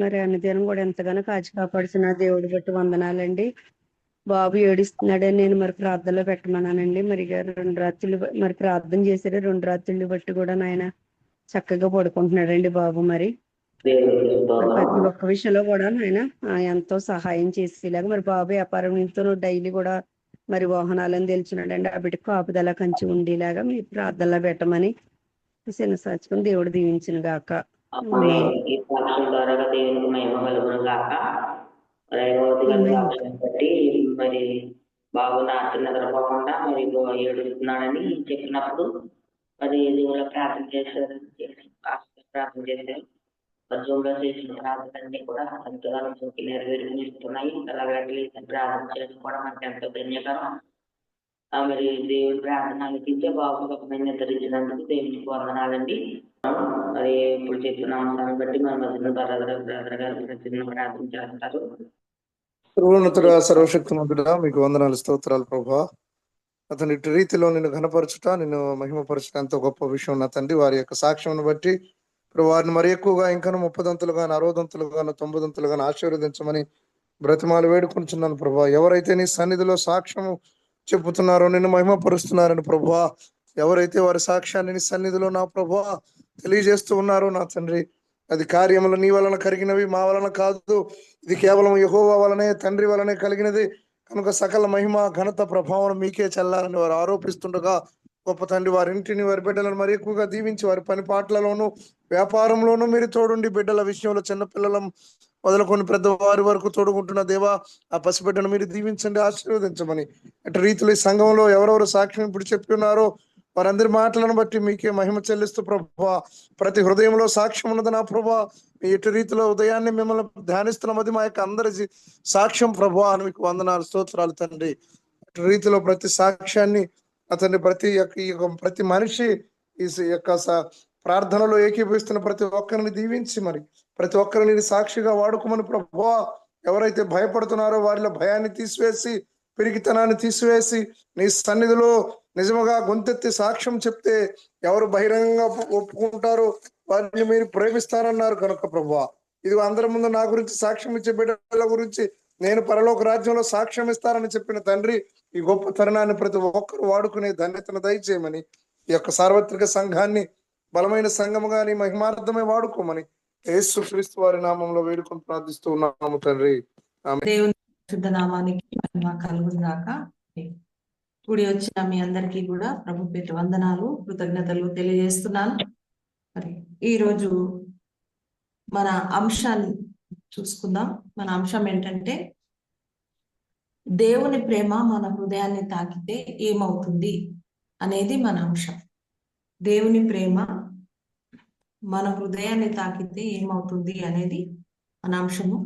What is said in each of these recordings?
మరి అన్నదినం కూడా ఎంతగానో కాచి కాపాడుతున్న దేవుడి బట్టి వందనాలండి. బాబు ఏడుస్తున్నాడని నేను మరి ప్రార్థనలో పెట్టమన్నానండి. మరి 2 రాత్రులు మరి ప్రార్థన చేశారు. 2 రాత్రులు బట్టి కూడా నాయన చక్కగా పడుకుంటున్నాడండి బాబు. మరి ప్రతి ఒక్క విషయంలో కూడా నాయన ఎంతో సహాయం చేసేలాగా మరి బాబు వ్యాపారం నిమిత్తం డైలీ కూడా మరి వాహనాలను తెలిసినాడండి. ఆ బిడ్డకు కాపుదల కంచి ఉండేలాగా మీ ప్రార్థనలో పెట్టమని చిన్న సాచుకుని దేవుడు దీవించిన గాక. ఈ సాక్ష్యం ద్వారా దేవునికి మహిమ కలుగును గాక. సాక్ష్యం బట్టి మరి బాబు రాత్రి నిద్రపోకుండా మరి ఏడుస్తున్నాడని చెప్పినప్పుడు మరి దేవుళ్ళ ప్రార్థన చేశారు. ప్రార్థన చేశారు. జూమ్లో చేసిన ప్రార్థనలన్నీ కూడా ఎంతగానో నెరవేరుస్తున్నాయి. అలాగే ప్రార్థన చేయడం కూడా మనకి ఎంతో ధన్యకరం. మరి దేవుడి ప్రార్థన ఆలకించే బాబు రకమైన నిద్రించినందుకు దేవునికి వందనాలండి. మరి ఇప్పుడు చెప్పిన అంశాన్ని బట్టి మన మధ్యలో బ్రదర్ గారు చిన్న ప్రార్థన చేస్తారు. సర్వోన్నతుడా సర్వశక్తిమంతుడా మీకు వందనాలు స్తోత్రాలు ప్రభా. అతని ఇటు రీతిలో నిన్ను ఘనపరచుట నిన్ను మహిమపరచుట ఎంతో గొప్ప విషయం నా తండ్రి. వారి యొక్క సాక్ష్యం బట్టి ఇప్పుడు వారిని మరి ఎక్కువగా ఇంకను 30దంతులుగాను 60దంతులుగాను 90దంతులుగాను ఆశీర్వదించమని బ్రతిమాలు వేడుకుంటున్నాను ప్రభా. ఎవరైతే నీ సన్నిధిలో సాక్ష్యము చెబుతున్నారో నిన్ను మహిమపరుస్తున్నారని ప్రభా, ఎవరైతే వారి సాక్ష్యాన్ని నీ సన్నిధిలో నా ప్రభా తెలియజేస్తూ ఉన్నారో నా తండ్రి, అది కార్యములు నీ వలన కలిగినవి, మా వలన కాదు. ఇది కేవలం యెహోవా వలనే తండ్రి వలనే కలిగినది కనుక సకల మహిమ ఘనత ప్రభావం మీకే చెల్లాలని వారు ఆరోపిస్తుండగా గొప్ప తండ్రి వారి ఇంటిని వారి బిడ్డలను మరి ఎక్కువగా దీవించి వారి పని పాటలలోనూ వ్యాపారంలోనూ మీరు తోడుండి బిడ్డల విషయంలో చిన్నపిల్లల మొదలుకొని పెద్దవారి వరకు తోడుకుంటున్న దేవా, ఆ పసిబిడ్డను మీరు దీవించండి, ఆశీర్వదించమని. అటు రీతిలో ఈ సంఘంలో ఎవరెవరు సాక్ష్యం ఇప్పుడు చెప్పి ఉన్నారో వారందరి మాటలను బట్టి మీకే మహిమ చెల్లిస్తూ ప్రభా, ప్రతి హృదయంలో సాక్ష్యం ఉన్నది నా ప్రభా. ఎటు రీతిలో ఉదయాన్నే మిమ్మల్ని ధ్యానిస్తున్నది మా యొక్క అందరి సాక్ష్యం ప్రభా అని మీకు వందనాలు స్తోత్రాలు తండ్రి. అటు రీతిలో ప్రతి సాక్ష్యాన్ని అతన్ని ప్రతి మనిషి ఈ యొక్క ప్రార్థనలో ఏకీభవిస్తున్న ప్రతి ఒక్కరిని దీవించి మరి ప్రతి ఒక్కరిని సాక్షిగా వాడుకోమని ప్రభువా. ఎవరైతే భయపడుతున్నారో వారిలో భయాన్ని తీసివేసి పిరికితనాన్ని తీసివేసి నీ సన్నిధిలో నిజముగా గొంతెత్తి సాక్ష్యం చెప్తే ఎవరు బహిరంగంగా ఒప్పుకుంటారో వారిని మీరు ప్రేమిస్తారన్నారు కనుక ప్రభువా, ఇది అందరి ముందు నా గురించి సాక్ష్యం ఇచ్చే బిడ్డల గురించి నేను పరలోక రాజ్యంలో సాక్ష్యం ఇస్తారని చెప్పిన తండ్రి, ఈ గొప్ప తరుణాన్ని ప్రతి ఒక్కరు వాడుకునే ధన్యతను దయచేయమని, ఈ యొక్క సార్వత్రిక సంఘాన్ని బలమైన సంఘముగా నీ మహిమార్థమే వాడుకోమని యేసుక్రీస్తు వారి నామంలో వేడుకొని ప్రార్థిస్తూ ఉన్నాము తండ్రి. దేవుని శుద్ధ నామానికి మహిమ కలుగును గాక. కూడి వచ్చిన మీ అందరికీ కూడా ప్రభు పేట వందనాలు కృతజ్ఞతలు తెలియజేస్తున్నాను. మరి ఈరోజు మన అంశాన్ని చూసుకుందాం. మన అంశం ఏంటంటే దేవుని ప్రేమ మన హృదయాన్ని తాకితే ఏమవుతుంది అనేది మన అంశం. దేవుని ప్రేమ మన హృదయాన్ని తాకితే ఏమవుతుంది అనేది మన అంశము.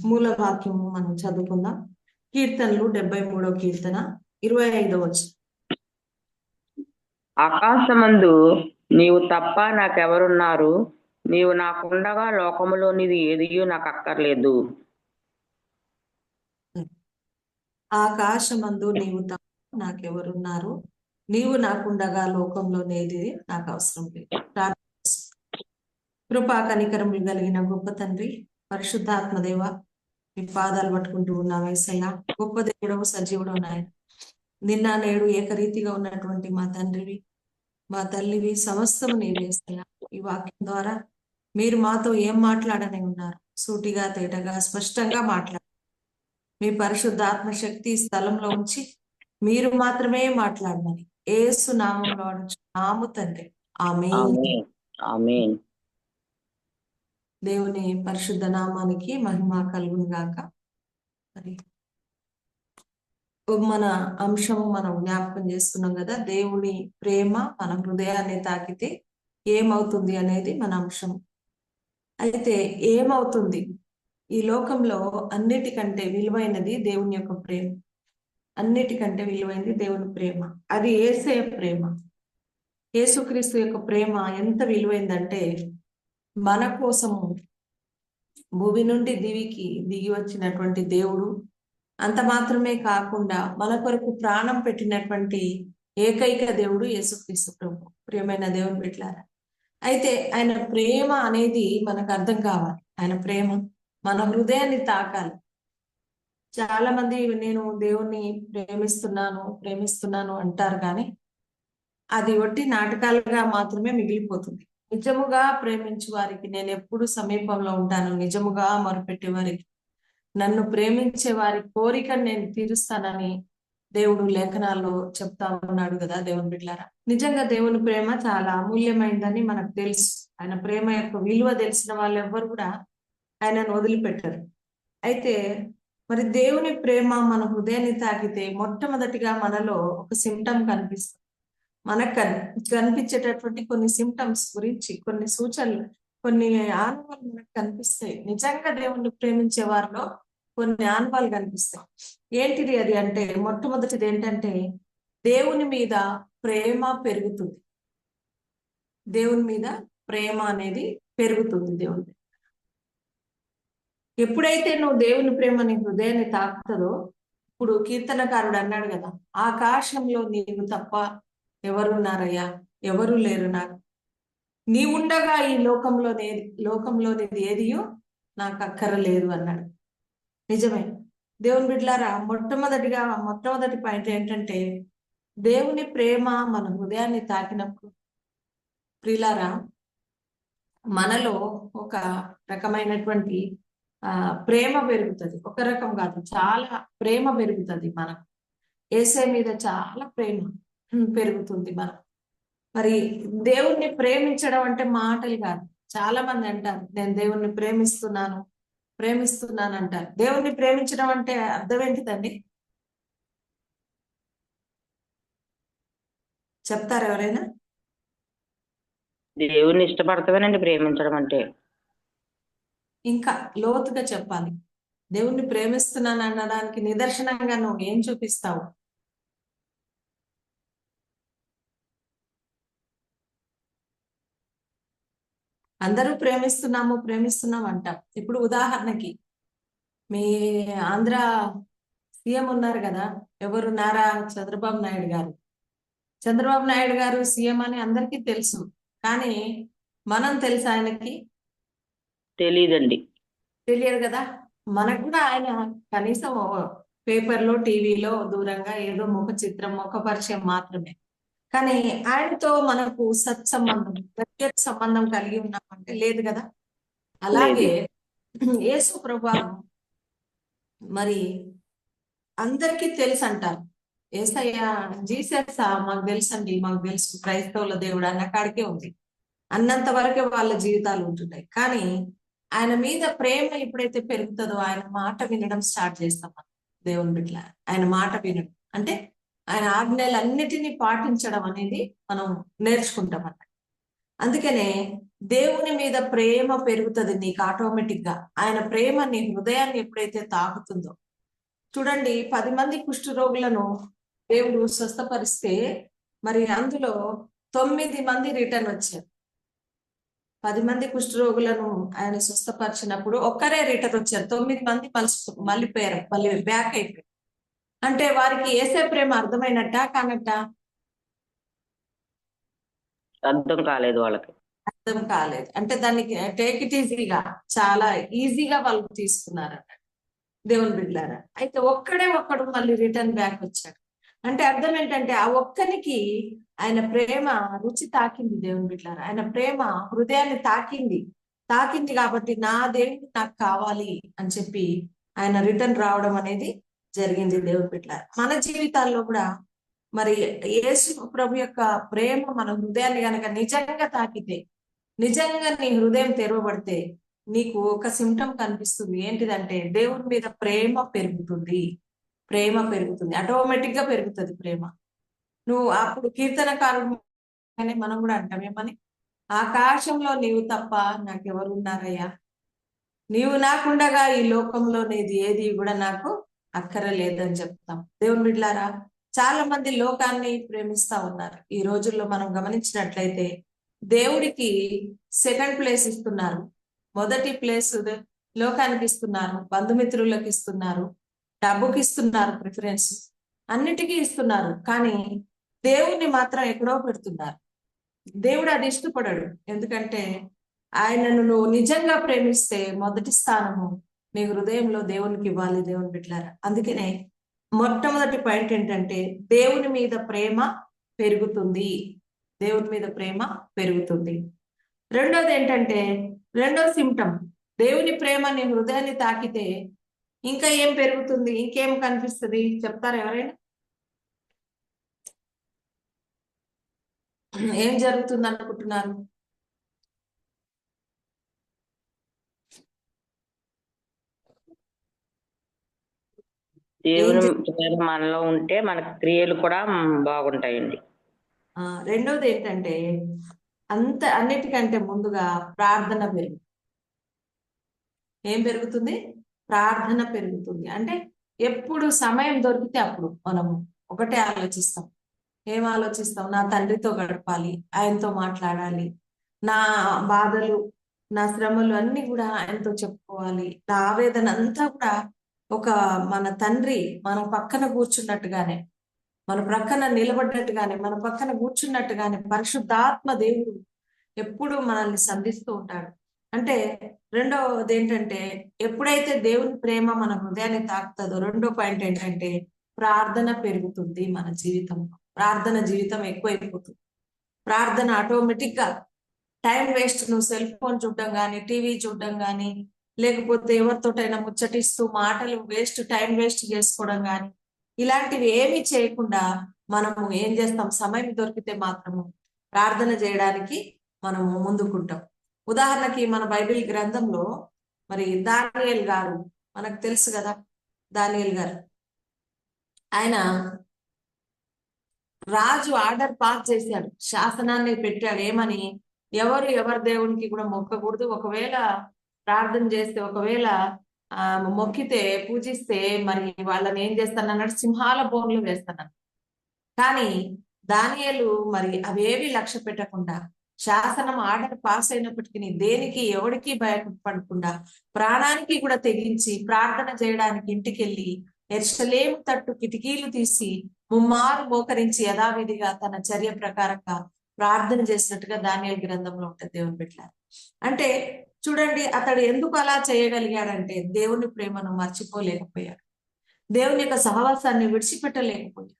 మూల వాక్యము మనం చదువుకుందాం. కీర్తనలు 73వ కీర్తన 25వ వచనం. ఆకాశమందు నీవు తప్ప నాకెవరున్నారు, నీవు నాకుండగా లోకములోనిది ఏదియూ నాకు అక్కర్లేదు. ఆకాశమందు నీవు తప్ప నాకెవరున్నారు, నీవు నాకుండగా లోకంలోనేది నాకు అవసరం లేదు. కృపా కనికరములు కలిగిన గొప్ప తండ్రి, పరిశుద్ధాత్మదేవ, మీ పాదాలు పట్టుకుంటూ ఉన్నావు యేసయ్య. గొప్ప దేవుడవు, సజీవుడవు నాయన. నిన్న నేడు ఏకరీతిగా ఉన్నటువంటి మా తండ్రివి, మా తల్లివి, సమస్తము నీవే యేసయ్య. ఈ వాక్యం ద్వారా మీరు మాతో ఏం మాట్లాడనే ఉన్నారు, సూటిగా తేటగా స్పష్టంగా మాట్లాడారు. మీ పరిశుద్ధాత్మ శక్తి స్థలంలో ఉంచి మీరు మాత్రమే మాట్లాడమని యేసు నామంలో అడుగుచున్నాము తండ్రి. ఆమేన్. దేవుని పరిశుద్ధ నామానికి మహిమ కలుగును గాక. మరి మన అంశము మనం జ్ఞాపకం చేసుకున్నాం కదా, దేవుని ప్రేమ మన హృదయాన్ని తాకితే ఏమవుతుంది అనేది మన అంశం. అయితే ఏమవుతుంది? ఈ లోకంలో అన్నిటికంటే విలువైనది దేవుని యొక్క ప్రేమ. అన్నిటికంటే విలువైనది దేవుని ప్రేమ. అది యేసయ్య ప్రేమ. యేసుక్రీస్తు యొక్క ప్రేమ ఎంత విలువైందంటే, మన కోసము భూమి నుండి దివికి దిగి వచ్చినటువంటి దేవుడు, అంత మాత్రమే కాకుండా మన కొరకు ప్రాణం పెట్టినటువంటి ఏకైక దేవుడు యేసుక్రీస్తు ప్రభు. ప్రియమైన దేవుని బిడ్డలారా, అయితే ఆయన ప్రేమ అనేది మనకు అర్థం కావాలి. ఆయన ప్రేమ మన హృదయాన్ని తాకాలి. చాలా మంది నేను దేవుణ్ణి ప్రేమిస్తున్నాను అంటారు, కానీ అది ఒట్టి నాటకాలుగా మాత్రమే మిగిలిపోతుంది. నిజముగా ప్రేమించు వారికి నేను ఎప్పుడు సమీపంలో ఉంటాను, నిజముగా మొరపెట్టే వారికి, నన్ను ప్రేమించే వారి కోరికను నేను తీరుస్తానని దేవుడు లేఖనాల్లో చెప్తా ఉన్నాడు కదా దేవుని బిడ్డలారా. నిజంగా దేవుని ప్రేమ చాలా అమూల్యమైందని మనకు తెలుసు. ఆయన ప్రేమ యొక్క విలువ తెలిసిన వాళ్ళు ఎవ్వరు కూడా ఆయనను వదిలిపెట్టరు. అయితే మరి దేవుని ప్రేమ మన హృదయాన్ని తాకితే మొట్టమొదటిగా మనలో ఒక సిమ్టమ్ కనిపిస్తుంది. మనకు కనిపించేటటువంటి కొన్ని సిమ్టమ్స్ గురించి, కొన్ని సూచనలు, కొన్ని ఆనవాళ్ళు మనకు కనిపిస్తాయి. నిజంగా దేవుణ్ణి ప్రేమించే వారిలో కొన్ని ఆనవాళ్ళు కనిపిస్తాయి. ఏంటిది అది అంటే, మొట్టమొదటిది ఏంటంటే దేవుని మీద ప్రేమ పెరుగుతుంది. దేవుని మీద ప్రేమ అనేది పెరుగుతుంది. దేవుని ఎప్పుడైతే నువ్వు దేవుని ప్రేమ నీ హృదయాన్ని తాకుతుందో, ఇప్పుడు కీర్తనకారుడు అన్నాడు కదా, ఆకాశంలో నీవు తప్ప ఎవరున్నారయ్యా, ఎవరు లేరు నాకు, నీవుండగా ఈ లోకంలోనిది ఏదియో నాకు అక్కరలేదు అన్నాడు. నిజమే దేవుని బిడ్డలారా, మొట్టమొదటి పాయింట్ ఏంటంటే దేవుని ప్రేమ మన హృదయాన్ని తాకినప్పుడు ప్రియులారా, మనలో ఒక రకమైనటువంటి ప్రేమ పెరుగుతుంది. ఒక రకం కాదు, చాలా ప్రేమ పెరుగుతుంది. మనకు యేసయ్య మీద చాలా ప్రేమ పెరుగుతుంది. మనం మరి దేవుణ్ణి ప్రేమించడం అంటే మాటలు కాదు. చాలా మంది అంటారు నేను దేవుణ్ణి ప్రేమిస్తున్నాను అంటారు. దేవుణ్ణి ప్రేమించడం అంటే అర్థం ఏంటిదండి? చెప్తారు ఎవరైనా? దేవుణ్ణి ఇష్టపడతామేనండి ప్రేమించడం అంటే. ఇంకా లోతుగా చెప్పాలి. దేవుణ్ణి ప్రేమిస్తున్నాను అనడానికి నిదర్శనంగా నువ్వు ఏం చూపిస్తావు? అందరూ ప్రేమిస్తున్నాం అంటాం. ఇప్పుడు ఉదాహరణకి మీ ఆంధ్ర సీఎం ఉన్నారు కదా, ఎవరు? నారా చంద్రబాబు నాయుడు గారు. చంద్రబాబు నాయుడు గారు సీఎం అని అందరికీ తెలుసు, కానీ మనం తెలుసా ఆయనకి? తెలియదండి. తెలియదు కదా. మనకు కూడా ఆయన కనీసం పేపర్లో, టీవీలో దూరంగా ఏదో ముఖ చిత్రం, ముఖ పరిచయం మాత్రమే. కానీ ఆయనతో మనకు సత్సంబంధం, వ్యక్తిగత సంబంధం కలిగి ఉన్నామంటే లేదు కదా. అలాగే యేసు ప్రభువు మరి అందరికీ తెలుసు అంటారు. యేసయ్య, జీసస్ మాకు తెలుసు క్రైస్తవుల దేవుడు అన్న కాడికే ఉంది, అన్నంత వరకే వాళ్ళ జీవితాలు ఉంటున్నాయి. కానీ ఆయన మీద ప్రేమ ఎప్పుడైతే పెరుగుతుందో ఆయన మాట వినడం స్టార్ట్ చేస్తాం. దేవుని బిడ్డల ఆయన మాట వినడం అంటే ఆయన ఆజ్ఞలన్నిటినీ పాటించడం అనేది మనం నేర్చుకుంటాం అన్నమాట. అందుకనే దేవుని మీద ప్రేమ పెరుగుతుంది నీకు ఆటోమేటిక్ గా. ఆయన ప్రేమ నీ హృదయాన్ని ఎప్పుడైతే తాకుతుందో, చూడండి 10 మంది కుష్ఠరోగులను దేవుడు స్వస్థపరిస్తే మరి అందులో 9 మంది రిటర్న్ వచ్చారు. 10 మంది కుష్ఠరోగులను ఆయన స్వస్థపరిచినప్పుడు ఒక్కరే రిటర్న్ వచ్చారు. 9 మంది మళ్ళీ బ్యాక్ అయిపోయారు. అంటే వారికి యేసే ప్రేమ అర్థమైనట్టా కానట్టా? అర్థం కాలేదు వాళ్ళకి. అర్థం కాలేదు. అంటే దానికి టేక్ ఇట్ ఈజీగా, చాలా ఈజీగా వాళ్ళు తీసుకున్నారట దేవుని బిడ్డలారా. అయితే ఒక్కడు మళ్ళీ రిటర్న్ బ్యాక్ వచ్చాడు. అంటే అర్థం ఏంటంటే ఆ ఒక్కనికి ఆయన ప్రేమ రుచి తాకింది. దేవుని బిడ్డలారా, ఆయన ప్రేమ హృదయాన్ని తాకింది కాబట్టి నా దేవుడు నాకు కావాలి అని చెప్పి ఆయన రిటర్న్ రావడం అనేది జరిగింది. దేవుని బిడ్డలారా, మన జీవితాల్లో కూడా మరి యేసు ప్రభు యొక్క ప్రేమ మన హృదయాన్ని కనుక నిజంగా తాకితే, నిజంగా నీ హృదయం తెరవబడితే నీకు ఒక సిమ్టమ్ కనిపిస్తుంది. ఏంటిదంటే దేవుని మీద ప్రేమ పెరుగుతుంది. ఆటోమేటిక్ గా పెరుగుతుంది ప్రేమ. నువ్వు అప్పుడు కీర్తనకారుడు మనం కూడా అంటాం ఏమని? ఆకాశంలో నీవు తప్ప నాకెవరు ఉన్నారయ్యా, నీవు నాకుండగా ఈ లోకంలో నీది ఏది కూడా నాకు అక్కరలేదని చెప్తాం. దేవుని బిడ్డలారా, చాలా మంది లోకాన్ని ప్రేమిస్తా ఉన్నారు. ఈ రోజుల్లో మనం గమనించినట్లయితే దేవుడికి సెకండ్ ప్లేస్ ఇస్తున్నారు. మొదటి ప్లేస్ లోకానికి ఇస్తున్నారు, బంధుమిత్రులకు ఇస్తున్నారు, డబ్బుకి ఇస్తున్నారు, ప్రిఫరెన్స్ అన్నిటికీ ఇస్తున్నారు. కానీ దేవుణ్ణి మాత్రం ఎక్కడో పెడుతున్నారు. దేవుడు అది ఇష్టపడడు. ఎందుకంటే ఆయనను నువ్వు నిజంగా ప్రేమిస్తే మొదటి స్థానము నీ హృదయంలో దేవునికి ఇవ్వాలి, దేవుని బిడ్డలారా. అందుకనే మొట్టమొదటి పాయింట్ ఏంటంటే దేవుని మీద ప్రేమ పెరుగుతుంది. దేవుని మీద ప్రేమ పెరుగుతుంది. రెండోది ఏంటంటే, రెండో సిమ్టమ్, దేవుని ప్రేమ నీ హృదయాన్ని తాకితే ఇంకా ఏం పెరుగుతుంది, ఇంకేం కనిపిస్తుంది చెప్తారా ఎవరైనా? ఏం జరుగుతుంది అనుకుంటున్నారు? దేవుని ప్రేమ మనలో ఉంటే మన క్రియలు కూడా బాగుంటాయండి. రెండోది ఏంటంటే అన్నిటికంటే ముందుగా ప్రార్థన పెరుగుతుంది. ఏం పెరుగుతుంది? ప్రార్థన పెరుగుతుంది. అంటే ఎప్పుడు సమయం దొరికితే అప్పుడు మనము ఒకటే ఆలోచిస్తాం. ఏం ఆలోచిస్తాం? నా తండ్రితో గడపాలి, ఆయనతో మాట్లాడాలి, నా బాధలు, నా శ్రమలు అన్ని కూడా ఆయనతో చెప్పుకోవాలి, నా ఆవేదన అంతా కూడా ఒక మన తండ్రి మన పక్కన కూర్చున్నట్టుగానే, మన ప్రక్కన నిలబడ్డట్టుగానే, మన పక్కన కూర్చున్నట్టుగానే పరిశుద్ధాత్మ దేవుడు ఎప్పుడు మనల్ని సంధిస్తూ ఉంటాడు. అంటే రెండవది ఏంటంటే, ఎప్పుడైతే దేవుని ప్రేమ మన హృదయాన్ని తాకుతుందో రెండో పాయింట్ ఏంటంటే ప్రార్థన పెరుగుతుంది. మన జీవితంలో ప్రార్థన జీవితం ఎక్కువైపోతుంది. ప్రార్థన ఆటోమేటిక్ గా టైం వేస్ట్, నువ్వు సెల్ ఫోన్ చూడడం కానీ, టీవీ చూడడం కానీ, లేకపోతే ఎవరితోటైనా ముచ్చటిస్తూ మాటలు వేస్ట్, టైం వేస్ట్ చేసుకోవడం కానీ, ఇలాంటివి ఏమీ చేయకుండా మనము ఏం చేస్తాం? సమయం దొరికితే మాత్రము ప్రార్థన చేయడానికి మనము ముందుకుంటాం. ఉదాహరణకి మన బైబిల్ గ్రంథంలో మరి దానియేలు గారు, మనకు తెలుసు కదా దానియేలు గారు, ఆయన రాజు ఆర్డర్ పాస్ చేశాడు, శాసనాన్ని పెట్టాడు. ఏమని? ఎవరి దేవునికి కూడా మొక్కకూడదు. ఒకవేళ ప్రార్థన చేస్తే, ఒకవేళ మొక్కితే, పూజిస్తే మరి వాళ్ళని ఏం చేస్తానన్నాడు? సింహాల బోన్లు వేస్తానన్నాడు. కానీ దానియేలు మరి అవేవి లక్ష్య పెట్టకుండా, శాసనం ఆర్డర్ పాస్ అయినప్పటికీ దేనికి ఎవరికి భయపడకుండా ప్రాణానికి కూడా తెగించి ప్రార్థన చేయడానికి ఇంటికెళ్ళి యెరూషలేము తట్టు కిటికీలు తీసి ముమ్మారు మోకరించి యథావిధిగా తన చర్య ప్రకారంగా ప్రార్థన చేసినట్టుగా దానియేలు గ్రంథంలో ఉంటుంది. దేవుని బిడ్డలారా, అంటే చూడండి, అతడు ఎందుకు అలా చేయగలిగాడంటే దేవుని ప్రేమను మర్చిపోలేకపోయాడు, దేవుని యొక్క సహవాసాన్ని విడిచిపెట్టలేకపోయాడు.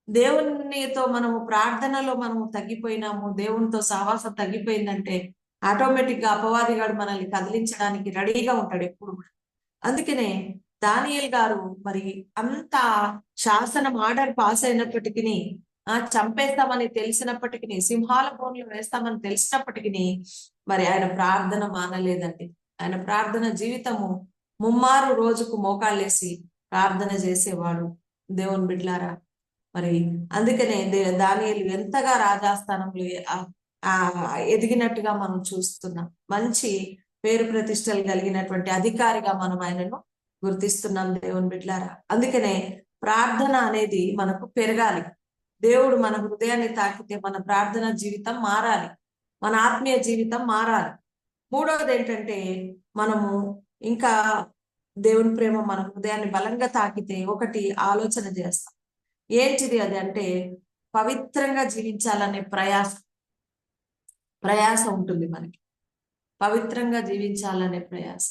దేవునితో మనము ప్రార్థనలో మనము తగ్గిపోయినాము, దేవునితో సహవాసం తగ్గిపోయిందంటే ఆటోమేటిక్ గా అపవాదిగాడు మనల్ని కదిలించడానికి రెడీగా ఉంటాడు ఎప్పుడు కూడా. అందుకనే దానియేలు గారు మరి అంత శాసనం ఆర్డర్ పాస్ అయినప్పటికీ, చంపేస్తామని తెలిసినప్పటికీ, సింహాల బోన్లు వేస్తామని తెలిసినప్పటికీ మరి ఆయన ప్రార్థన మానలేదండి. ఆయన ప్రార్థన జీవితము ముమ్మారు రోజుకు మోకాళ్ళేసి ప్రార్థన చేసేవాడు. దేవుని బిడ్డలారా, మరి అందుకనే దానియేలు ఎంతగా రాజాస్థానంలో ఎదిగినట్టుగా మనం చూస్తున్నాం. మంచి పేరు ప్రతిష్టలు కలిగినటువంటి అధికారిగా మనం ఆయనను గుర్తిస్తున్నాం. దేవుని బిడ్డలారా, అందుకనే ప్రార్థన అనేది మనకు పెరగాలి. దేవుడు మన హృదయాన్ని తాకితే మన ప్రార్థన జీవితం మారాలి, మన ఆత్మీయ జీవితం మారాలి. మూడవది ఏంటంటే, మనము ఇంకా దేవుని ప్రేమ మన హృదయాన్ని బలంగా తాకితే ఒకటి ఆలోచన చేస్తాం. ఏంటిది అది అంటే, పవిత్రంగా జీవించాలనే ప్రయాస ఉంటుంది మనకి. పవిత్రంగా జీవించాలనే ప్రయాస.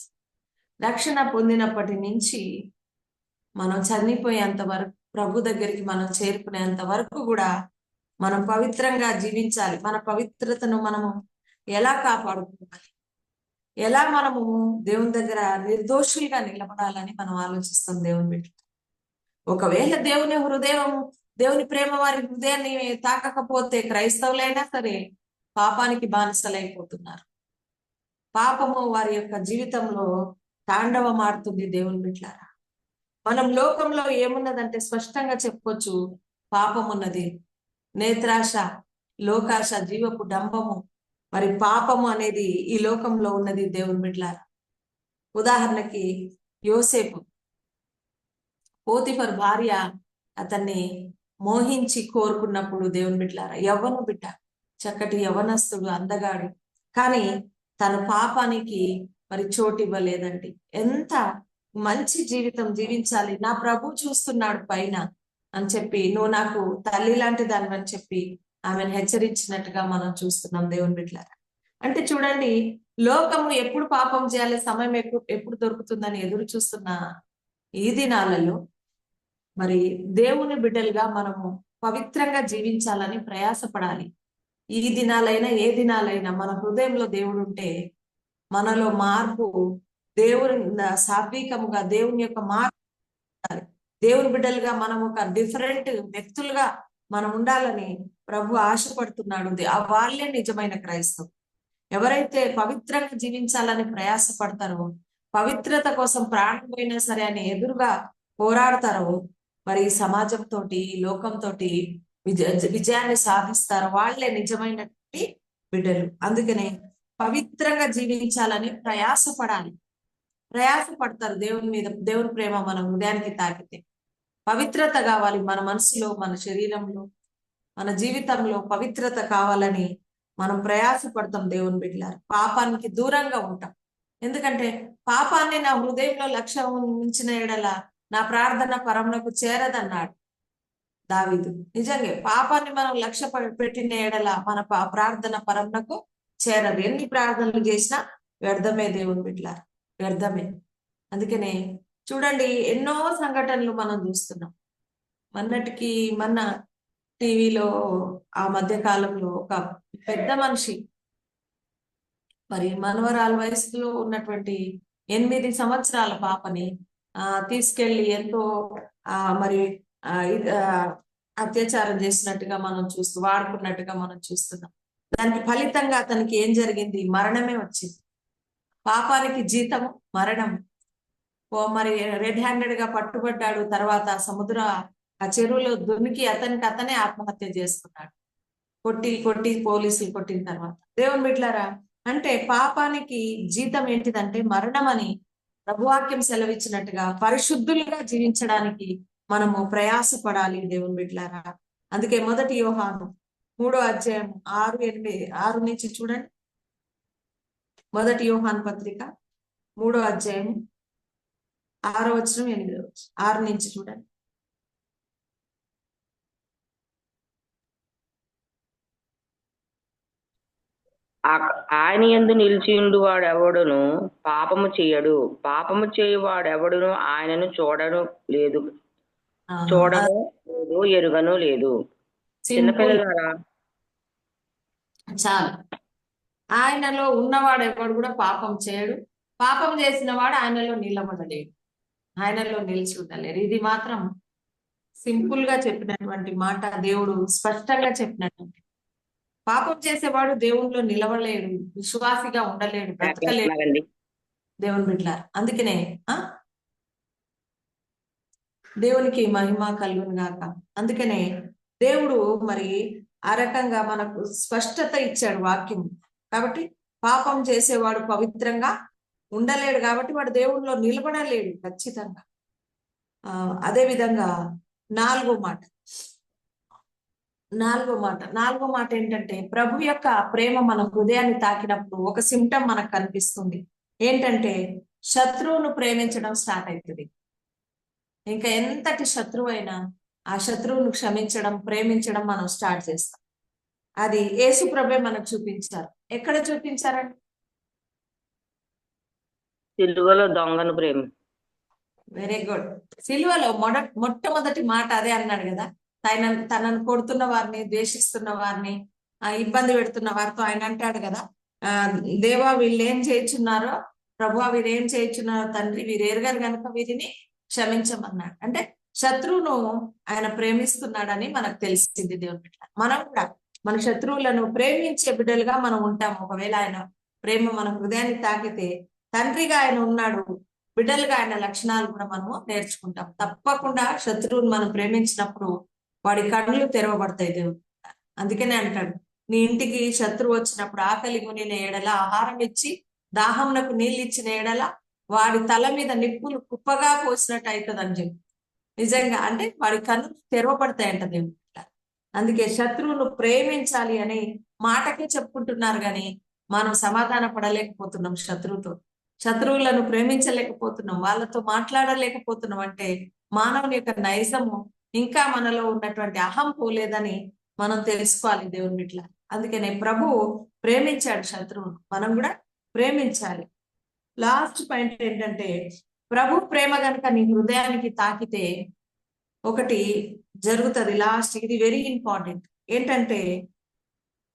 రక్షణ పొందినప్పటి నుంచి మనం చనిపోయేంత వరకు, ప్రభు దగ్గరికి మనం చేరుకునేంత వరకు కూడా మనం పవిత్రంగా జీవించాలి. మన పవిత్రతను మనము ఎలా కాపాడుకోవాలి, ఎలా మనము దేవుని దగ్గర నిర్దోషులుగా నిలబడాలని మనం ఆలోచిస్తాం. దేవుని బిడ్డ, ఒకవేళ దేవుని ప్రేమ వారి హృదయాన్ని తాకకపోతే క్రైస్తవులైనా సరే పాపానికి బానిసలైపోతున్నారు. పాపము వారి యొక్క జీవితంలో తాండవం ఆడుతుంది. దేవుని బిడ్డలారా, మనం లోకంలో ఏమున్నదంటే స్పష్టంగా చెప్పుకోవచ్చు, పాపం ఉన్నది, నేత్రాశ, లోకాశ, జీవపు డంబము, మరి పాపము అనేది ఈ లోకంలో ఉన్నది. దేవుని బిడ్డలారా, ఉదాహరణకి యోసేపు, పోతిఫర్ భార్య అతన్ని మోహించి కోరుకున్నప్పుడు, దేవుని బిడ్డలారా, యవ్వను బిడ్డ, చక్కటి యవ్వనస్తుడు, అందగాడు, కానీ తన పాపానికి మరి చోటు ఇవ్వలేదండి. ఎంత మంచి జీవితం జీవించాలి, నా ప్రభు చూస్తున్నాడు పైన అని చెప్పి, నువ్వు నాకు తల్లి లాంటి దానివని చెప్పి ఆమెను హెచ్చరించినట్టుగా మనం చూస్తున్నాం దేవుని బిడ్డలారా. అంటే చూడండి, లోకము ఎప్పుడు పాపం చేయాలి, సమయం ఎప్పుడు దొరుకుతుందని ఎదురు చూస్తున్న ఈ దినాలలో మరి దేవుని బిడ్డలుగా మనము పవిత్రంగా జీవించాలని ప్రయాసపడాలి. ఈ దినాలైనా ఏ దినాలైనా మన హృదయంలో దేవుడు ఉంటే మనలో మార్పు, దేవుని సాత్వికముగా దేవుని యొక్క మార్పు, దేవుని బిడ్డలుగా మనం ఒక డిఫరెంట్ వ్యక్తులుగా మనం ఉండాలని ప్రభు ఆశపడుతున్నాడు. వాళ్ళే నిజమైన క్రైస్తవం. ఎవరైతే పవిత్రంగా జీవించాలని ప్రయాసపడతారో, పవిత్రత కోసం ప్రాణం పోయినా సరే అని ఎదురుగా పోరాడతారో, మరి ఈ సమాజంతో లోకంతో విజయాన్ని సాధిస్తారో వాళ్ళే నిజమైనటువంటి బిడ్డలు. అందుకనే పవిత్రంగా జీవించాలని ప్రయాసపడతారు. దేవుని మీద దేవుని ప్రేమ మన హృదయానికి తాకితే పవిత్రత కావాలి. మన మనసులో, మన శరీరంలో, మన జీవితంలో పవిత్రత కావాలని మనం ప్రయాసపడతాం. దేవుని బిడ్డలారు, పాపానికి దూరంగా ఉంటాం. ఎందుకంటే పాపాన్ని నా హృదయంలో లక్ష్యం ఉంచిన ఎడల నా ప్రార్థన పరమునకు చేరదన్నాడు దావీదు. నిజంగా పాపాన్ని మనం లక్ష్య పెట్టిన ఎడల మన ప్రార్థన పరమునకు చేరదు. ఎన్ని ప్రార్థనలు చేసినా వ్యర్థమే దేవుని బిడ్డలారు, వ్యర్థమే. అందుకనే చూడండి, ఎన్నో సంఘటనలు మనం చూస్తున్నాం. మొన్న టీవీలో ఆ మధ్య కాలంలో ఒక పెద్ద మనిషి, మరి మనవరాల వయసులో ఉన్నటువంటి 8 సంవత్సరాల పాపని తీసుకెళ్లి ఎంతో మరి అత్యాచారం చేసినట్టుగా మనం వాడుకున్నట్టుగా మనం చూస్తున్నాం. దానికి ఫలితంగా అతనికి ఏం జరిగింది? మరణమే వచ్చింది. పాపానికి జీతము మరణం. మరి రెడ్ హ్యాండెడ్ గా పట్టుబడ్డాడు. తర్వాత ఆ చెరువులో దునికి అతనే ఆత్మహత్య చేసుకున్నాడు. కొట్టి పోలీసులు కొట్టిన తర్వాత. దేవుని బిడ్డలారా, అంటే పాపానికి జీతం ఏంటిదంటే మరణం అని ప్రభువాక్యం సెలవిచ్చినట్టుగా పరిశుద్ధులుగా జీవించడానికి మనము ప్రయాసపడాలి దేవుని బిడ్డలారా. అందుకే 1 యోహాను 3వ అధ్యాయం 6 నుంచి చూడండి. 1 యోహాను పత్రిక 3వ అధ్యాయం 6వ వచనం 8వ వచనం 6 నుంచి చూడండి. ఆయన యందు నిలిచియుండు వాడెవడును పాపము చేయడు, పాపము చేయువాడెవడును ఆయనను చూడను లేదు, ఎరుగను లేదు. చిన్నపిల్లలారా, చాలు. ఆయనలో ఉన్నవాడు ఎవడు కూడా పాపం చేయడు, పాపం చేసిన వాడు ఆయనలో నిలబడలేడు, ఆయనలో నిలిచి ఉండలేరు. ఇది మాత్రం సింపుల్ గా చెప్పినటువంటి మాట, దేవుడు స్పష్టంగా చెప్పినటువంటి. పాపం చేసేవాడు దేవునిలో నిలవలేడు, విశ్వాసిగా ఉండలేడు, బ్రతకలేడు దేవుని బిడ్డలారా. అందుకనే దేవునికి మహిమ కలుగును గాక. అందుకనే దేవుడు మరి ఆ రకంగా మనకు స్పష్టత ఇచ్చాడు వాక్యం. కాబట్టి పాపం చేసేవాడు పవిత్రంగా ఉండలేడు, కాబట్టి వాడు దేవునిలో నిలబడలేడు ఖచ్చితంగా. అదే విధంగా నాలుగో మాట ఏంటంటే, ప్రభు యొక్క ప్రేమ మన హృదయాన్ని తాకినప్పుడు ఒక సిమ్టమ్ మనకు కనిపిస్తుంది. ఏంటంటే శత్రువును ప్రేమించడం స్టార్ట్ అవుతుంది. ఇంకా ఎంతటి శత్రువు అయినా ఆ శత్రువును క్షమించడం, ప్రేమించడం మనం స్టార్ట్ చేస్తాం. అది యేసు ప్రభే మనకు చూపించారు. ఎక్కడ చూపించారండి? సిలువలో దొంగను ప్రేమ. Very good. సిలువలో మొట్టమొదటి మాట అదే అన్నాడు కదా. తనను కొడుతున్న వారిని, ద్వేషిస్తున్న వారిని, ఇబ్బంది పెడుతున్న వారితో ఆయన అంటాడు కదా, దేవా వీళ్ళు ఏం చేయించున్నారో, ప్రభువా వీరు ఏం చేయించున్నారో తండ్రి, వీరు ఎరగరు కనుక వీరిని క్షమించమన్నాడు. అంటే శత్రువును ఆయన ప్రేమిస్తున్నాడని మనకు తెలిసింది దేవుని బిడ్డ. మనం కూడా మన శత్రువులను ప్రేమించే బిడ్డలుగా మనం ఉంటాము. ఒకవేళ ఆయన ప్రేమ మన హృదయాన్ని తాకితే, తండ్రిగా ఆయన ఉన్నాడు, బిడ్డలుగా ఆయన లక్షణాలు కూడా మనము నేర్చుకుంటాం. తప్పకుండా శత్రువుని మనం ప్రేమించినప్పుడు వాడి కళ్ళు తెరవబడతాయి దేవుడు. అందుకనే అంటాడు, నీ ఇంటికి శత్రువు వచ్చినప్పుడు ఆకలి కొనిన ఎడల ఆహారం ఇచ్చి, దాహంనకు నీళ్ళు ఇచ్చిన ఎడల వాడి తల మీద నిప్పులు కుప్పగా పోసినట్టు అవుతుంది అని చెప్పి. నిజంగా అంటే వాడి కన్ను తెరవబడతాయంట దేవుడు. అందుకే శత్రువును ప్రేమించాలి అని మాటకే చెప్పుకుంటున్నారు, కానీ మనం సమాధాన పడలేకపోతున్నాం శత్రువులను ప్రేమించలేకపోతున్నాం, వాళ్ళతో మాట్లాడలేకపోతున్నాం. అంటే మానవుని యొక్క నైజము ఇంకా మనలో ఉన్నటువంటి అహం పోలేదని మనం తెలుసుకోవాలి దేవుని బిడ్డల. అందుకనే ప్రభు ప్రేమించాడు శత్రువును, మనం కూడా ప్రేమించాలి. లాస్ట్ పాయింట్ ఏంటంటే, ప్రభు ప్రేమ గనుక నీ హృదయానికి తాకితే ఒకటి జరుగుతుంది. లాస్ట్ ఇది వెరీ ఇంపార్టెంట్. ఏంటంటే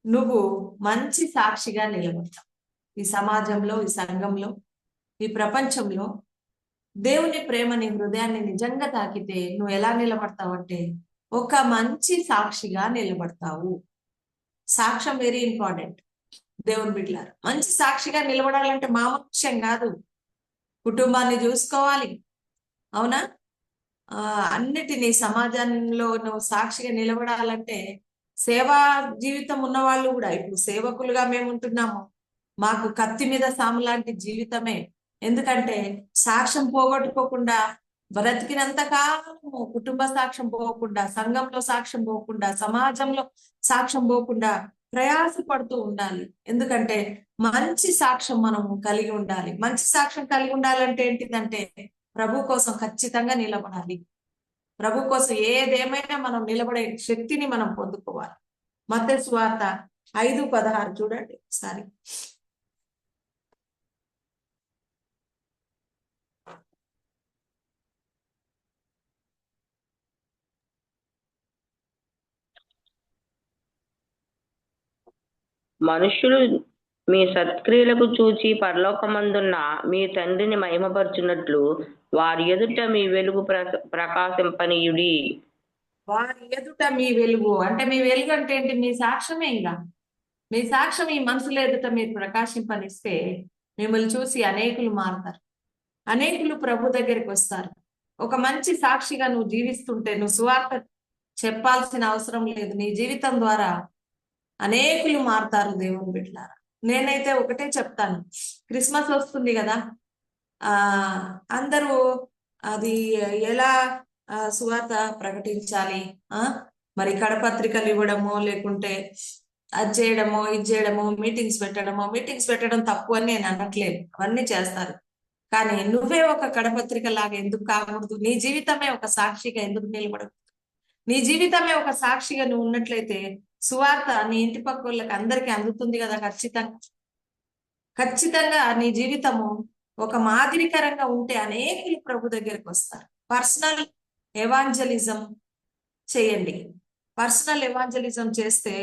నువ్వు మంచి సాక్షిగా నిలబడతావు. ఈ సమాజంలో, ఈ సంఘంలో, ఈ ప్రపంచంలో దేవుని ప్రేమ నీ హృదయాన్ని నిజంగా తాకితే నువ్వు ఎలా నిలబడతావు అంటే ఒక మంచి సాక్షిగా నిలబడతావు. సాక్ష్యం వెరీ ఇంపార్టెంట్ దేవుని బిడ్డలారు. మంచి సాక్షిగా నిలబడాలంటే మామూలు విషయం కాదు. కుటుంబాన్ని చూసుకోవాలి, అవునా? అన్నిటినీ సమాజంలో నువ్వు సాక్షిగా నిలబడాలంటే సేవా జీవితం ఉన్న వాళ్ళు కూడా, ఇప్పుడు సేవకులుగా మేము ఉంటున్నాము, మాకు కత్తి మీద సాము లాంటి జీవితమే. ఎందుకంటే సాక్ష్యం పోగొట్టుకోకుండా, బ్రతికినంత కాలము కుటుంబ సాక్ష్యం పోకుండా, సంఘంలో సాక్ష్యం పోకుండా, సమాజంలో సాక్ష్యం పోకుండా ప్రయాసపడుతూ ఉండాలి. ఎందుకంటే మంచి సాక్ష్యం మనము కలిగి ఉండాలి. మంచి సాక్ష్యం కలిగి ఉండాలంటే ఏంటిదంటే ప్రభు కోసం ఖచ్చితంగా నిలబడాలి. ప్రభు కోసం ఏదేమైనా మనం నిలబడే శక్తిని మనం పొందుకోవాలి. మత్తయి సువార్త 5:16 చూడండి ఒకసారి. మనుష్యులు మీ సత్క్రియలకు చూచి పరలోకమందున్న మీ తండ్రిని మహిమపరచున్నట్లు వారి ఎదుట మీ వెలుగు ప్రకాశింపనీయుడి. వారి ఎదుట మీ వెలుగు అంటే, మీ వెలుగు అంటే ఏంటి? మీ సాక్ష్యమే. ఇంకా మీ సాక్ష్యం ఈ మనుషుల ఎదుట మీరు ప్రకాశింపనిస్తే మిమ్మల్ని చూసి అనేకులు మారుతారు, అనేకులు ప్రభు దగ్గరికి వస్తారు. ఒక మంచి సాక్షిగా నువ్వు జీవిస్తుంటే నువ్వు సువార్త చెప్పాల్సిన అవసరం లేదు. నీ జీవితం ద్వారా అనేకులు మారుతారు దేవుని బిడ్డలారా. నేనైతే ఒకటే చెప్తాను, క్రిస్మస్ వస్తుంది కదా, అందరూ అది ఎలా సువార్త ప్రకటించాలి, మరి కడపత్రికలు ఇవ్వడమో, లేకుంటే అది చేయడమో, ఇది చేయడమో, మీటింగ్స్ పెట్టడం తప్పు అని నేను అనట్లేదు, అవన్నీ చేస్తారు. కానీ నువ్వే ఒక కడపత్రిక లాగా ఎందుకు కాకూడదు? నీ జీవితమే ఒక సాక్షిగా ఎందుకు నిలబడకూడదు? నీ జీవితమే ఒక సాక్షిగా నువ్వు ఉన్నట్లయితే సువార్త నీ ఇంటి పక్క వాళ్ళకి అందరికీ అందుతుంది కదా. ఖచ్చితంగా నీ జీవితము ఒక మాదిరికరంగా ఉంటే అనేకులు ప్రభు దగ్గరికి వస్తారు. పర్సనల్ ఎవాంజలిజం చేయండి. పర్సనల్ ఎవాంజలిజం చేస్తే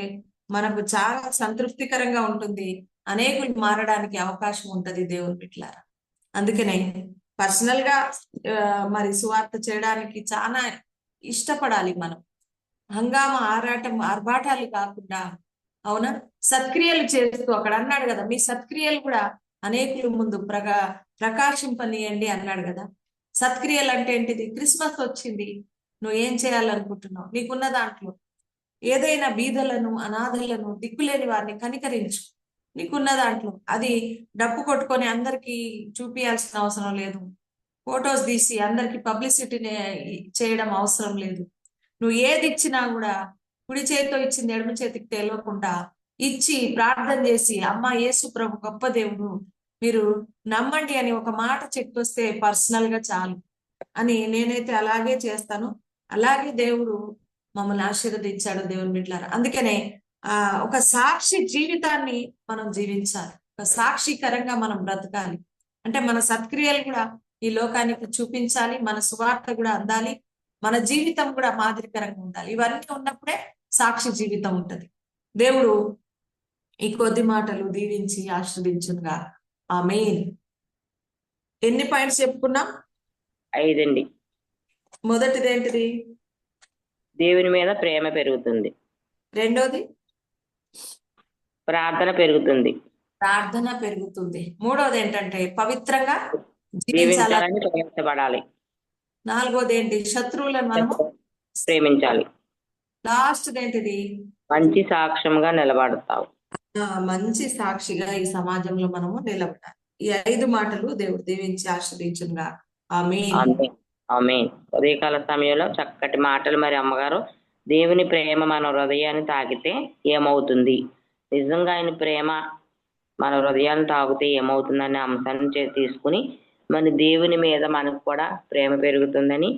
మనకు చాలా సంతృప్తికరంగా ఉంటుంది, అనేకులు మారడానికి అవకాశం ఉంటుంది దేవుని బిడ్డలారా. అందుకనే పర్సనల్ గా మరి సువార్త చేయడానికి చాలా ఇష్టపడాలి మనం. హంగామా ఆర్భాటాలు కాకుండా, అవునా, సత్క్రియలు చేస్తూ, అక్కడ అన్నాడు కదా, మీ సత్క్రియలు కూడా అనేకుల ముందు ప్రకాశింపనీయండి అన్నాడు కదా. సత్క్రియలు అంటే ఏంటిది? క్రిస్మస్ వచ్చింది, నువ్వు ఏం చేయాలనుకుంటున్నావు? నీకున్న దాంట్లో ఏదైనా బీదలను, అనాథలను, దిక్కులేని వారిని కనికరించు. నీకున్న దాంట్లో అది డప్పు కొట్టుకొని అందరికి చూపియాల్సిన అవసరం లేదు. ఫొటోస్ తీసి అందరికి పబ్లిసిటీని చేయడం అవసరం లేదు. నువ్వు ఏది ఇచ్చినా కూడా కుడి చేతితో ఇచ్చింది ఎడమ చేతికి తెలియకుండా ఇచ్చి ప్రార్థన చేసి, అమ్మ యేసు ప్రభు గొప్ప దేవుడు, మీరు నమ్మండి అని ఒక మాట చెప్పొస్తే పర్సనల్ గా చాలు అని నేనైతే అలాగే చేస్తాను. అలాగే దేవుడు మమ్మల్ని ఆశీర్వదించాడు దేవుని బిడ్డలారా. అందుకనే ఒక సాక్షి జీవితాన్ని మనం జీవించాలి. ఒక సాక్షికరంగా మనం బ్రతకాలి. అంటే మన సత్క్రియలు కూడా ఈ లోకానికి చూపించాలి, మన సువార్త కూడా అందాలి, మన జీవితం కూడా మాదిరికరంగా ఉండాలి. ఇవన్నీ ఉన్నప్పుడే సాక్షి జీవితం ఉంటది. దేవుడు ఈ కొద్ది మాటలు దీవించి ఆశీర్వదించునుగా. ఆమేన్. ఎన్ని పాయింట్స్ చెప్పుకున్నాం? 5 అండి. మొదటిది ఏంటిది? దేవుని మీద ప్రేమ పెరుగుతుంది. రెండోది ప్రార్థన పెరుగుతుంది. ప్రార్థన పెరుగుతుంది. మూడోది ఏంటంటే పవిత్రంగా జీవించాలని ప్రయాసపడాలి. నాలుగోది ఏంటి? శత్రువులను మనము ప్రేమించాలి. లాస్ట్ ఏంటిది? మంచి సాక్ష్యంగా నిలబడతావు. మంచి సాక్షిగా ఈ సమాజంలో మనము నిలబడాలి. ఈ 5 మాటలు దేవుడు దీవించి ఆశీర్వదించునుగా. ఆమేన్. ఆమేన్. ఉదయకాల సమయంలో చక్కటి మాటలు. మరి అమ్మగారు, దేవుని ప్రేమ మన హృదయాన్ని తాకితే ఏమవుతుంది? నిజంగా ఆయన ప్రేమ మన హృదయాన్ని తాకితే ఏమవుతుందనే అంశాన్ని తీసుకుని మరి దేవుని మీద మనకు కూడా ప్రేమ పెరుగుతుందని,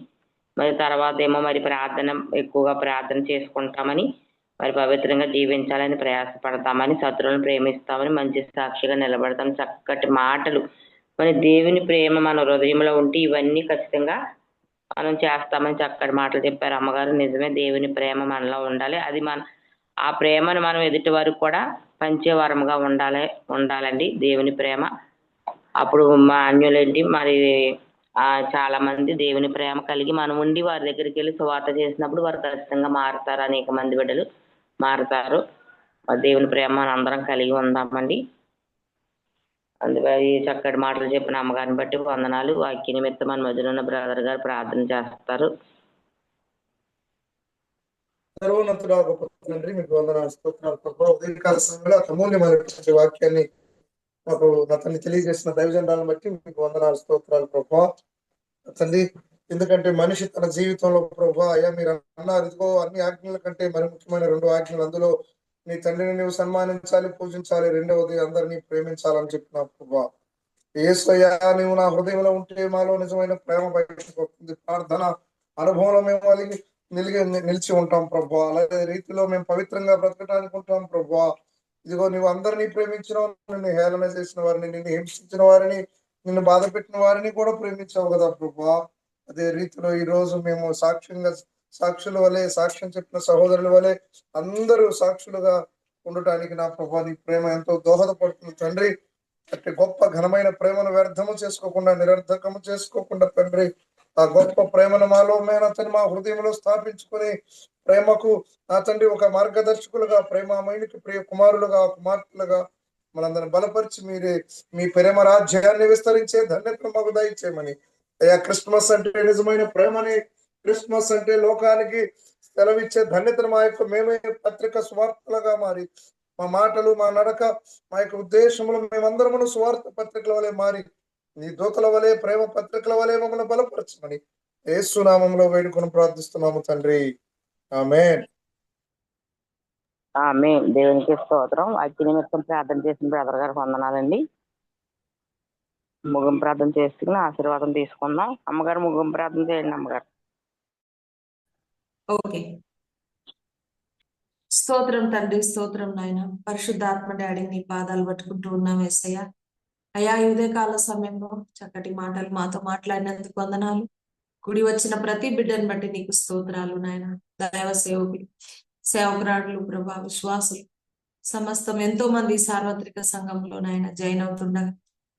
మరి తర్వాత ఏమో మరి ప్రార్థన ఎక్కువగా ప్రార్థన చేసుకుంటామని, మరి పవిత్రంగా జీవించాలని ప్రయాసపడతామని, శత్రువులను ప్రేమిస్తామని, మంచి సాక్షిగా నిలబడతాం. చక్కటి మాటలు, మరి దేవుని ప్రేమ మన హృదయంలో ఉంటే ఇవన్నీ ఖచ్చితంగా మనం చేస్తామని చక్కటి మాటలు చెప్పారు అమ్మగారు. నిజమే, దేవుని ప్రేమ మనలో ఉండాలి. అది ఆ ప్రేమను మనం ఎదుటి వారికి కూడా పంచే వరముగా ఉండాలండి దేవుని ప్రేమ. అప్పుడు మా అన్యులేంటి మరి చాలా మంది దేవుని ప్రేమ కలిగి మనం ఉండి వారి దగ్గరికి వెళ్ళి సువార్త చేసినప్పుడు వారు ఖచ్చితంగా మారుతారు. అనేక మంది బిడ్డలు మారుతారు. దేవుని ప్రేమ మనం అందరం కలిగి ఉందామండి. అందుకే ఈ చక్కటి మాటలు చెప్పిన అమ్మగారిని బట్టి వందనాలు. వాక్య నిమిత్తం మన మధ్యలో ఉన్న బ్రదర్ గారు ప్రార్థన చేస్తారు. సర్వోన్నతుడా గొప్ప తండ్రి, మీకు వందనాలు, స్తోత్రాలు ప్రభా. ఉదయకాల సమయంలో అమూల్యమైనటువంటి వాక్యాన్ని మాకు అతన్ని తెలియజేసిన దైవజనాలను బట్టి మీకు వందనాలు, స్తోత్రాలు ప్రభా తండ్రి. ఎందుకంటే మనిషి తన జీవితంలో ప్రభా అయ్యా మీరు అన్నారు, ఇదిగో అన్ని ఆజ్ఞల కంటే మరి ముఖ్యమైన 2 ఆజ్ఞలు, అందులో నీ తండ్రిని నువ్వు సన్మానించాలి, పూజించాలి, రెండవది అందరినీ ప్రేమించాలని చెప్పిన ప్రభా. యేసయ్యా నువ్వు నా హృదయంలో ఉంటే మాలో నిజమైన ప్రేమ బయటకు వస్తుంది. ప్రార్థన అనుభవంలో మేము నిలిచి ఉంటాం ప్రభా. అలాగే రీతిలో మేము పవిత్రంగా బ్రతకడానికి ఉంటాం ప్రభా. ఇదిగో నువ్వు అందరినీ ప్రేమించిన, నిన్ను హేళన చేసిన వారిని, నిన్ను హింసించిన వారిని, నిన్ను బాధ పెట్టిన వారిని కూడా ప్రేమించావు కదా ప్రభా. అదే రీతిలో ఈ రోజు మేము సాక్షుల వలె, సాక్ష్యం చెప్పిన సహోదరుల వలె అందరూ సాక్షులుగా ఉండటానికి నా ప్రభా నీ ప్రేమ ఎంతో దోహదపడుతుంది తండ్రి. అట్టి గొప్ప ఘనమైన ప్రేమను వ్యర్థము చేసుకోకుండా, నిరర్ధకము చేసుకోకుండా తండ్రి, ఆ గొప్ప ప్రేమను మాలో అతని మా హృదయంలో స్థాపించుకుని ప్రేమకు నా తండ్రి ఒక మార్గదర్శకులుగా, ప్రేమామయునికి ప్రియ కుమారులుగా, కుమార్తెలుగా మనందరిని బలపరిచి మీరే మీ ప్రేమ రాజ్యాన్ని విస్తరించే ధన్యతను మాకు దయచేయమని. అయ్యా క్రిస్మస్ అంటే నిజమైన ప్రేమని, క్రిస్మస్ అంటే లోకానికి సెలవిచ్చే ధన్యతను మా యొక్క మేమే పత్రిక స్వార్థలుగా మారి, మా మాటలు, మా నడక, మా యొక్క ఉద్దేశములు మేమందరము స్వార్థ పత్రికల వలె మారి నీ దూతల వలె, ప్రేమ పత్రికల వలె మమ్మల్ని బలపరచమని యేసు నామములో వేడుకొని ప్రార్థిస్తున్నాము తండ్రి. ఆమేన్. ఆమేన్. దేవునికి స్తోత్రం. వాక్య నిమిత్తం ప్రార్థన చేసిన బ్రదర్ గారికి వందనాలండి. ముగింపు ప్రార్థన చేసుకుని ఆశీర్వాదం తీసుకుందాం. అమ్మగారు ముగింపు ప్రార్థన చేయండి అమ్మగారు. ఓకే. స్తోత్రం తండ్రి, స్తోత్రం నాయన. పరిశుద్ధాత్మ డాడీ నీ పాదాలు పట్టుకుంటూ ఉన్నాం యేసయ్య. అయా ఈ ఉదయకాల సమయంలో చక్కటి మాటలు మాతో మాట్లాడినందుకు వందనాలు. కుడి వచ్చిన ప్రతి బిడ్డను బట్టి నీకు స్తోత్రాలు నాయన. దైవ సేవకులు, సేవకురాడులు, ప్రభా, విశ్వాసులు సమస్తం ఎంతో మంది సార్వత్రిక సంఘంలో నాయన జాయిన్ అవుతుండగా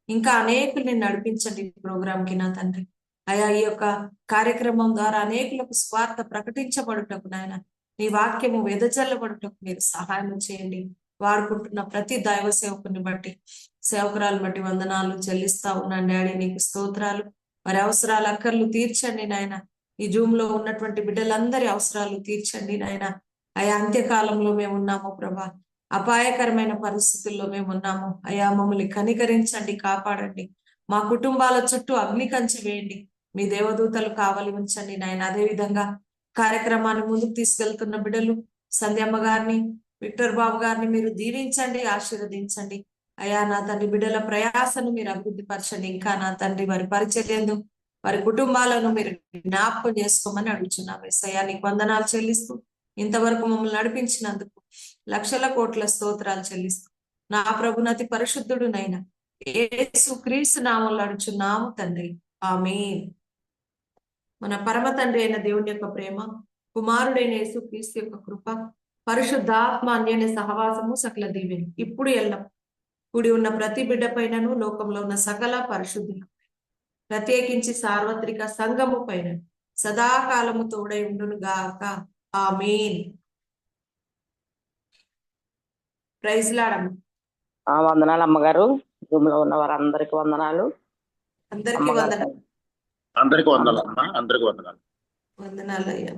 ఇంకా అనేకుల్ని నడిపించండి ఈ ప్రోగ్రాంకి నా తండ్రి. అయా ఈ యొక్క కార్యక్రమం ద్వారా అనేకులకు స్వార్థ ప్రకటించబడుటకు నాయన, నీ వాక్యము వెదజల్లబడుటకు మీరు సహాయం చేయండి. వాడుకుంటున్న ప్రతి దైవ సేవకుని బట్టి, సేవకురాలు బట్టి వందనాలు చెల్లిస్తా ఉన్నాను డాడీ, నీకు స్తోత్రాలు. మరి అవసరాలు అక్కర్లు తీర్చండి నాయన. ఈ జూమ్ లో ఉన్నటువంటి బిడ్డలందరి అవసరాలు తీర్చండి నాయన. అయా అంత్యకాలంలో మేము ఉన్నాము ప్రభా, అపాయకరమైన పరిస్థితుల్లో మేము ఉన్నాము. అయా మమ్మల్ని కనికరించండి, కాపాడండి. మా కుటుంబాల చుట్టూ అగ్ని కంచె వేయండి, మీ దేవదూతలు కావలి ఉంచండి నాయన. అదే విధంగా కార్యక్రమాన్ని ముందుకు తీసుకెళ్తున్న బిడ్డలు సంధ్యమ్మ గారిని, విక్టర్ బాబు గారిని మీరు దీవించండి, ఆశీర్వదించండి. అయా నా తండ్రి బిడ్డల ప్రయాసను మీరు అభివృద్ధి పరచండి. ఇంకా నా తండ్రి వారి పరిచర్యందు, వారి కుటుంబాలను మీరు జ్ఞాపకం చేసుకోమని అడుగుచున్నాం యేసయ్యా. నీకు వందనాలు చెల్లిస్తూ ఇంతవరకు మమ్మల్ని నడిపించినందుకు లక్షల కోట్ల స్తోత్రాలు చెల్లిస్తూ నా ప్రభునతి పరిశుద్ధుడు నైనా యేసు క్రీస్తు నామంలో అడుగుచున్నాము తండ్రి. ఆమేన్. మన పరమ తండ్రి అయిన దేవుని యొక్క ప్రేమ, కుమారుడైన యేసు క్రీస్తు యొక్క కృప, పరిశుద్ధాత్మ అన్యోన్య సహవాసము, సకల దీవెన ఇప్పుడు ఎల్లం కూడి ఉన్న ప్రతి బిడ్డ పైనను, లోకంలో ఉన్న సకల పరిశుద్ధులు ప్రత్యేకించి సార్వత్రిక సంఘము పైన సదాకాలము తోడై ఉండును గాక. ఆమేన్. Praise lord. వందనాలు అమ్మగారు. రూమ్ లో ఉన్న వారందరికి వందనాలు. అందరికీ వందనాలు. అందరికీ వందనాలు అమ్మా. అందరికీ వందనాలు. వందనాలు అయ్యా.